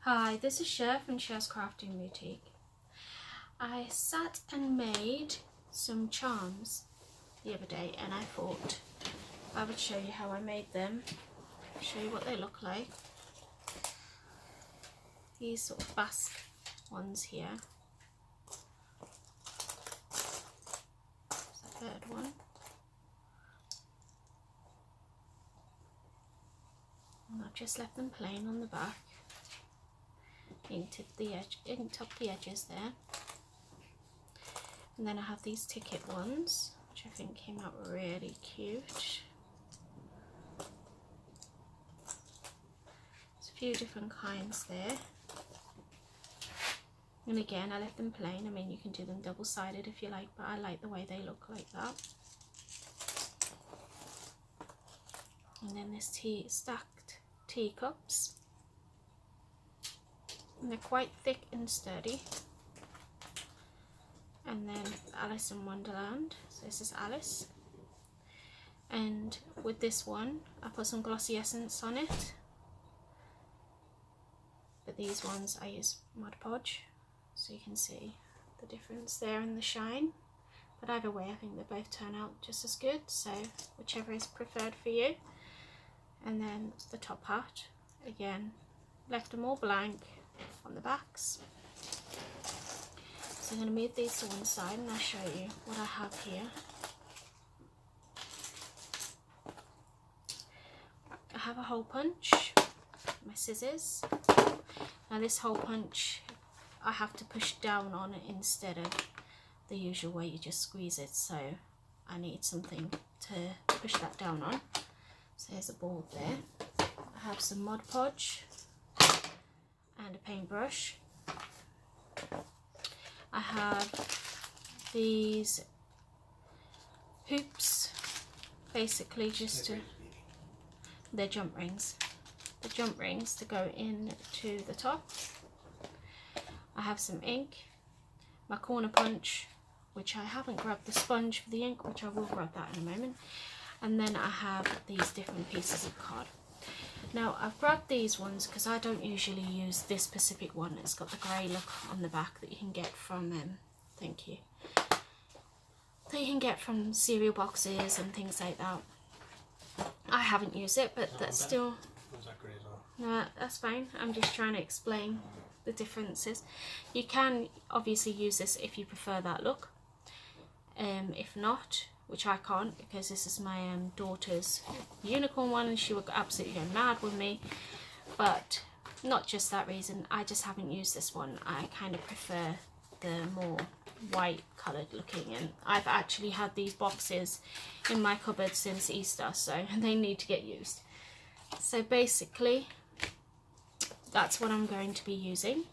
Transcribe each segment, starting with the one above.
Hi, this is Cher from Cher's Crafting Boutique. I sat and made some charms the other day and I thought I would show you how I made them, show you what they look like. These sort of basque ones here. There's a third one. And I've just left them plain on the back. Inked up the edges there. And then I have these ticket ones, which I think came out really cute. There's a few different kinds there. And again, I left them plain. I mean, you can do them double-sided if you like, but I like the way they look like that. And then there's stacked teacups. And they're quite thick and sturdy. And then Alice in Wonderland. So this is Alice. And with this one, I put some glossy essence on it. But these ones I use Mod Podge. So you can see the difference there in the shine. But either way, I think they both turn out just as good. So whichever is preferred for you. And then the top hat. Again, left them all blank on the backs. So I'm going to move these to one side and I'll show you what I have here. I have a hole punch, my scissors. Now this hole punch I have to push down on it instead of the usual way you just squeeze it, so I need something to push that down on. So there's a board there. I have some Mod Podge and a paintbrush. I have these hoops, basically just to, they're jump rings. The jump rings to go into the top. I have some ink, my corner punch, which I haven't grabbed the sponge for the ink, which I will grab that in a moment. And then I have these different pieces of card. Now I've grabbed these ones because I don't usually use this specific one. It's got the grey look on the back that you can get from thank you, that you can get from cereal boxes and things like that. I haven't used it, but that's still, no, that's fine. I'm just trying to explain the differences. You can obviously use this if you prefer that look. If not, which I can't because this is my daughter's unicorn one and she would absolutely go mad with me, but not just that reason, I just haven't used this one. I kind of prefer the more white coloured looking, and I've actually had these boxes in my cupboard since Easter, so they need to get used. So basically that's what I'm going to be using.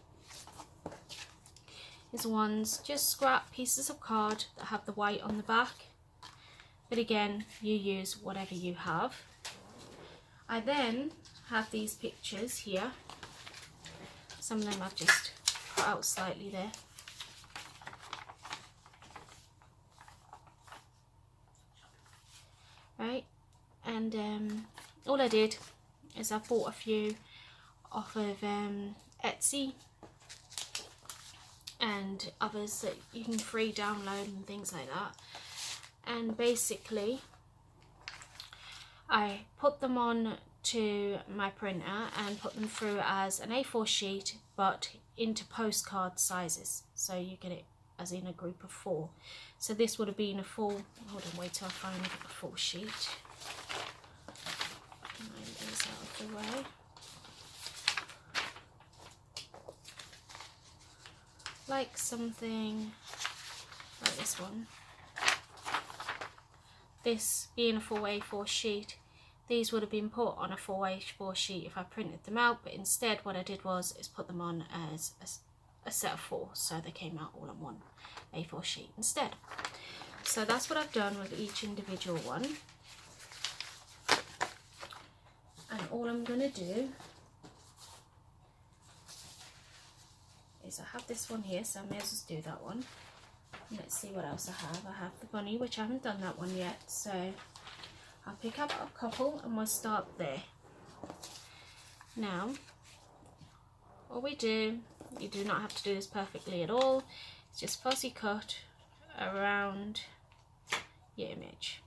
These ones, just scrap pieces of card that have the white on the back. But again, you use whatever you have. I then have these pictures here. Some of them I've just cut out slightly there. Right, and all I did is I bought a few off of Etsy and others that you can free download and things like that. And basically I put them on to my printer and put them through as an A4 sheet but into postcard sizes, so you get it as in a group of 4. So this would have been a full, hold on, wait till I find a full sheet. Mine is out of the way. Like something like this one. This being a full A4 sheet, these would have been put on a full A4 sheet if I printed them out, but instead what I did was put them on as a set of 4, so they came out all on one A4 sheet instead. So that's what I've done with each individual one. And all I'm going to do is I have this one here, so I may as well do that one. Let's see what else I have. I have the bunny, which I haven't done that one yet, so I'll pick up a couple and we'll start there. Now all we do, you do not have to do this perfectly at all, it's just fussy cut around your image.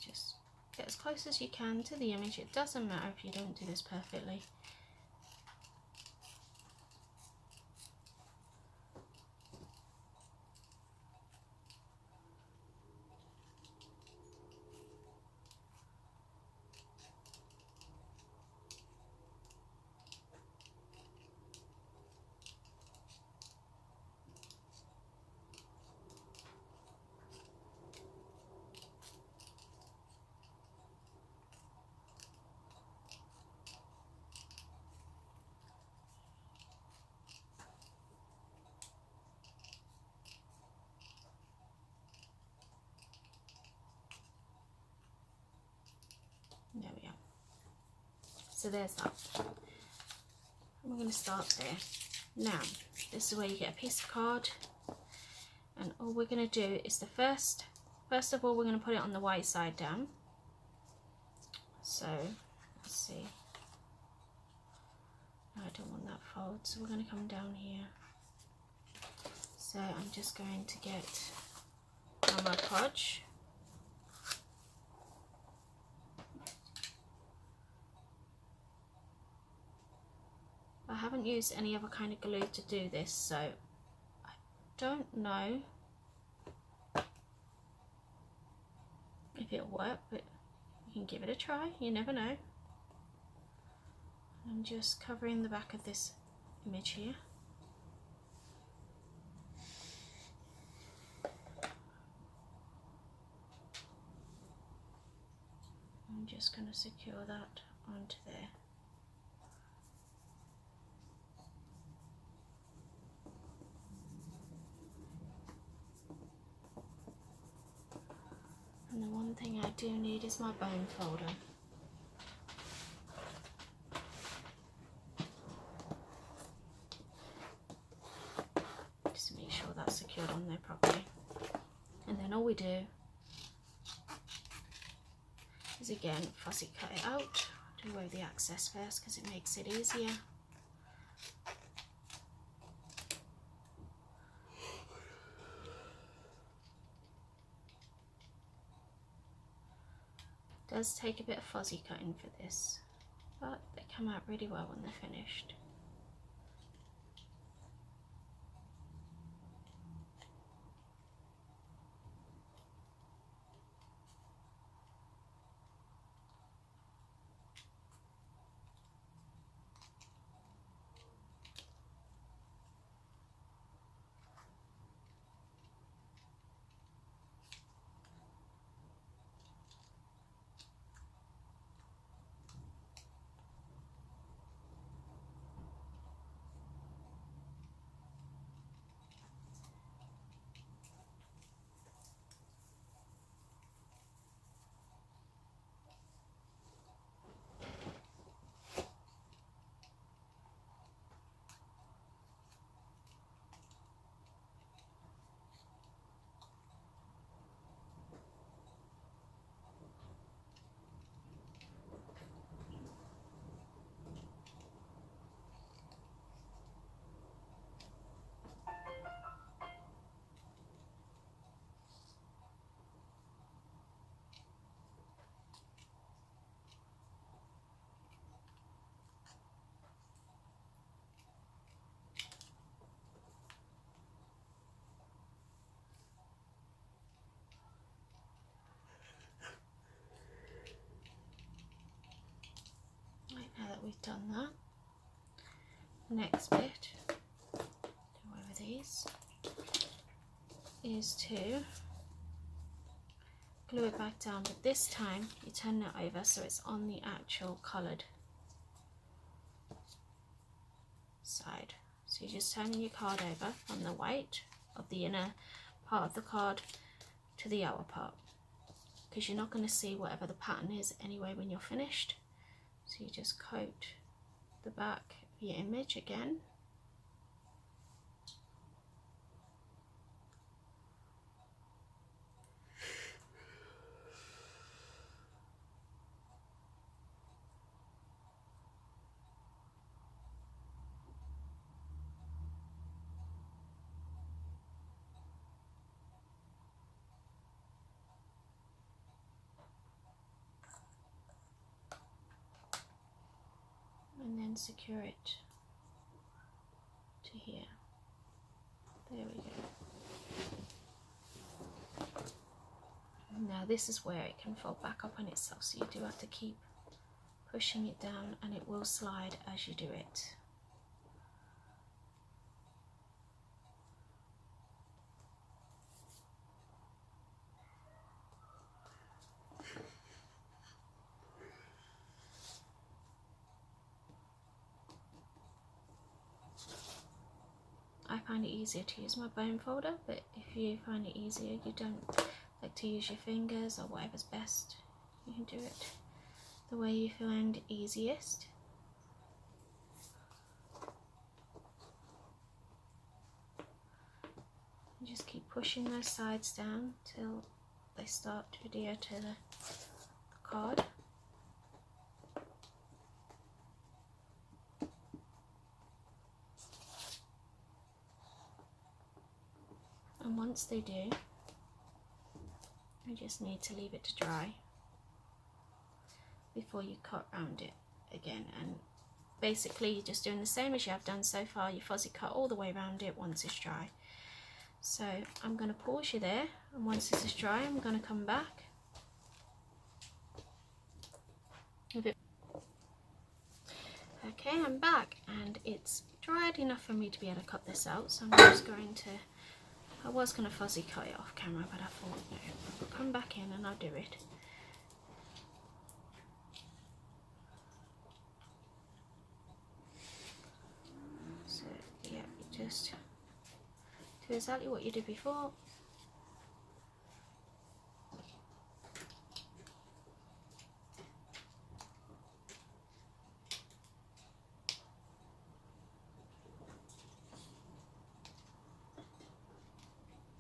Just get as close as you can to the image. It doesn't matter if you don't do this perfectly. There we are. So there's that. We're going to start there. Now, this is where you get a piece of card, and all we're going to do is first of all, we're going to put it on the white side down. So, let's see. No, I don't want that fold, so we're going to come down here. So I'm just going to get my Mod Podge. I haven't used any other kind of glue to do this, so I don't know if it'll work, but you can give it a try, you never know. I'm just covering the back of this image here. I'm just going to secure that onto there. And the one thing I do need is my bone folder. Just to make sure that's secured on there properly. And then all we do is again fussy cut it out. Do away with the excess first because it makes it easier. It does take a bit of fuzzy cutting for this, but they come out really well when they're finished. Now that we've done that, the next bit, do away with these, is to glue it back down, but this time you turn it over so it's on the actual coloured side. So you're just turning your card over from the white of the inner part of the card to the outer part, because you're not going to see whatever the pattern is anyway when you're finished. So you just coat the back of your image again. And then secure it to here. There we go. Now this is where it can fold back up on itself, so you do have to keep pushing it down and it will slide as you do it. I find it easier to use my bone folder, but if you find it easier, you don't like to use your fingers or whatever's best, you can do it the way you find easiest. And just keep pushing those sides down till they start to adhere to the card. And once they do, you just need to leave it to dry before you cut around it again. And basically you're just doing the same as you have done so far. You fuzzy cut all the way around it once it's dry. So I'm going to pause you there, and once this is dry I'm going to come back. Okay, I'm back and it's dried enough for me to be able to cut this out, so I'm just going to, I was going to fuzzy cut it off camera, but I thought no, I'll come back in and I'll do it. So yeah, you just do exactly what you did before.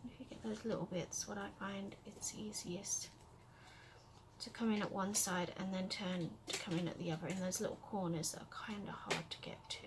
If you get those little bits, what I find it's easiest to come in at one side and then turn to come in at the other, in those little corners that are kind of hard to get to.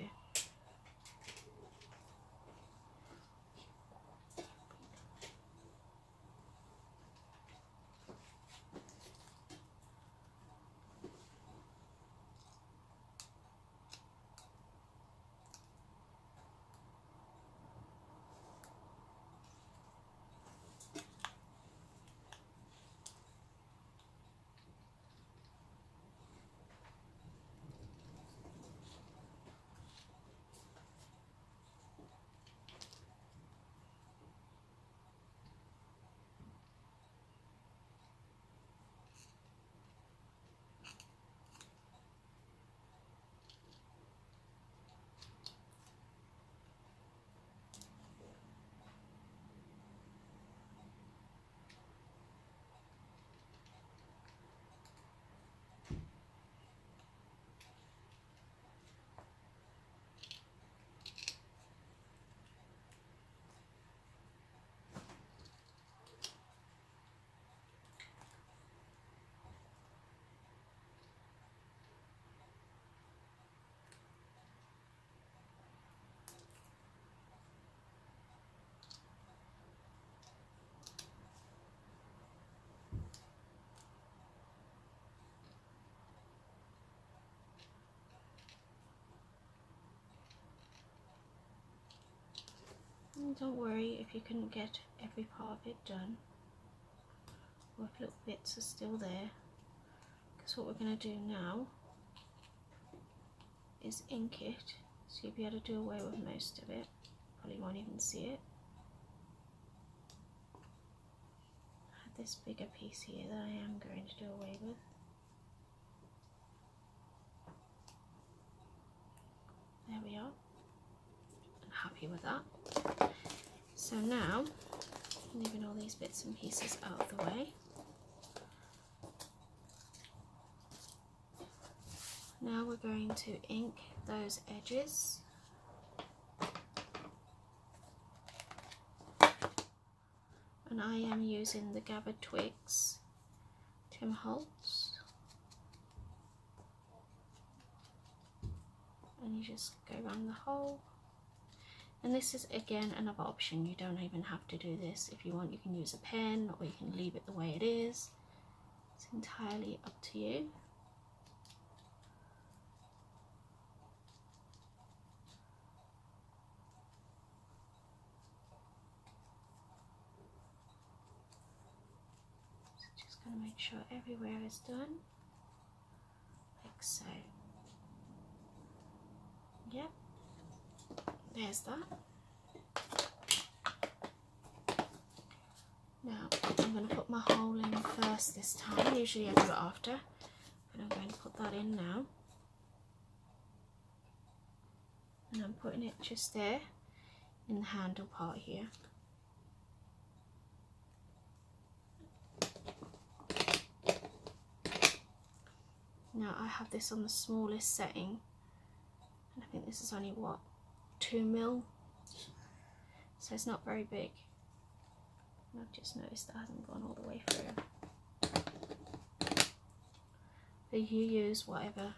And don't worry if you couldn't get every part of it done, or if little bits are still there, because what we're going to do now is ink it, so you'll be able to do away with most of it. Probably won't even see it. this bigger piece here that I am going to do away with. There we are. I'm happy with that. So now, leaving all these bits and pieces out of the way. Now we're going to ink those edges. And I am using the Gathered Twigs Tim Holtz. And you just go around the hole. And this is again another option. You don't even have to do this. If you want, you can use a pen or you can leave it the way it is. It's entirely up to you. Going to make sure everywhere is done, like so. Yep, there's that. Now I'm going to put my hole in first this time. Usually I do it after, but I'm going to put that in now. And I'm putting it just there in the handle part here. Now I have this on the smallest setting, and I think this is only what, 2mm, so it's not very big. And I've just noticed that hasn't gone all the way through. But you use whatever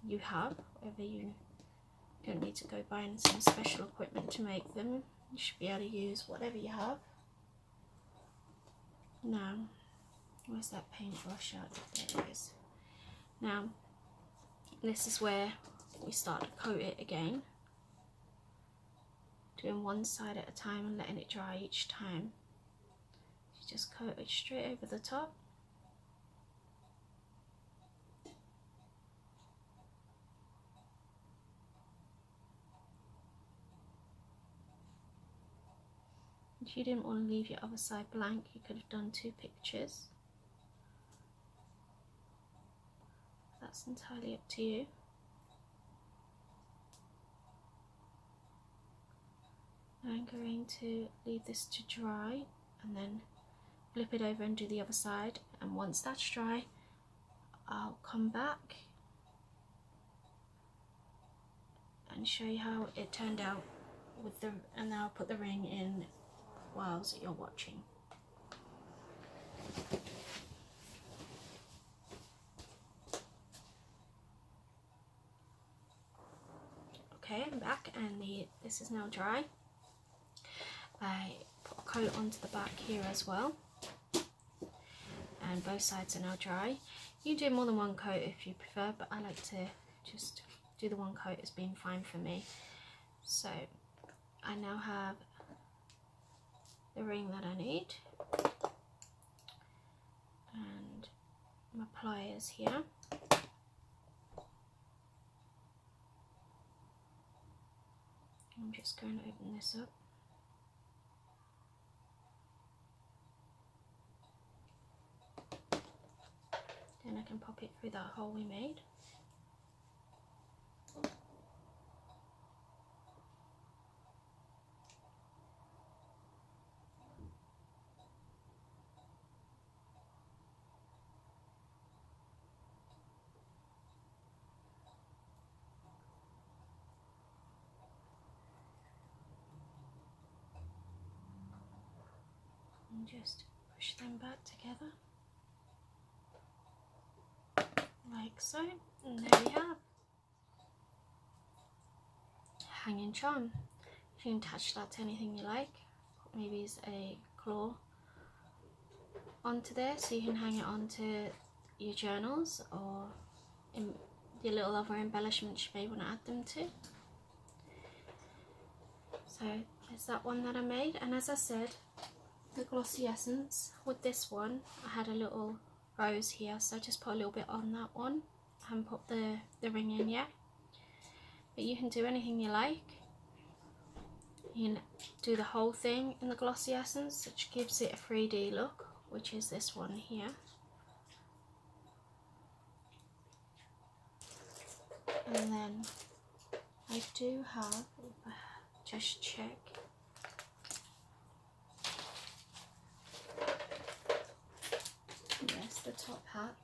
you have, whatever you don't need to go buying some special equipment to make them. You should be able to use whatever you have. Now, where's that paintbrush at? There it is. Now, this is where we start to coat it again, doing one side at a time and letting it dry each time. You just coat it straight over the top. If you didn't want to leave your other side blank, you could have done 2 pictures. That's entirely up to you. Now I'm going to leave this to dry and then flip it over and do the other side, and once that's dry I'll come back and show you how it turned out with the, and then I'll put the ring in whilst you're watching. Okay, I'm back and this is now dry. I put a coat onto the back here as well, and both sides are now dry. You do more than one coat if you prefer, but I like to just do the one coat as being fine for me. So I now have the ring that I need and my pliers here. I'm just going to open this up. Then I can pop it through that hole we made. And just push them back together like so, and there we have hanging charm. You can attach that to anything you like. Maybe it's a claw onto there so you can hang it onto your journals or in your little other embellishments you may want to add them to. So there's that one that I made, and as I said, the glossy essence with this one, I had a little rose here, so I just put a little bit on that one and put the ring in yet. But you can do anything you like. You can do the whole thing in the glossy essence, which gives it a 3D look, which is this one here. And then I do have, just check, yes, the top hat.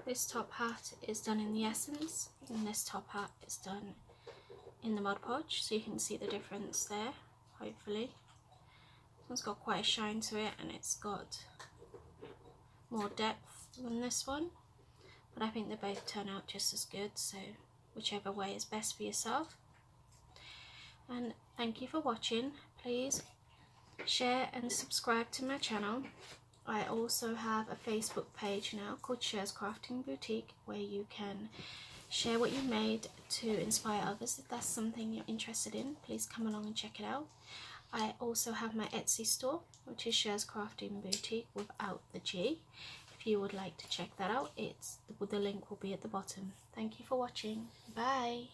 This top hat is done in the Essence, and this top hat is done in the Mod Podge, so you can see the difference there, hopefully. This one's got quite a shine to it, and it's got more depth than this one, but I think they both turn out just as good, so whichever way is best for yourself. And thank you for watching. Please share and subscribe to my channel. I also have a Facebook page now called Cher's Crafting Boutique, where you can share what you made to inspire others. If that's something you're interested in, please come along and check it out. I also have my Etsy store, which is Cher's Crafting Boutique without the G. If you would like to check that out, the link will be at the bottom. Thank you for watching. Bye.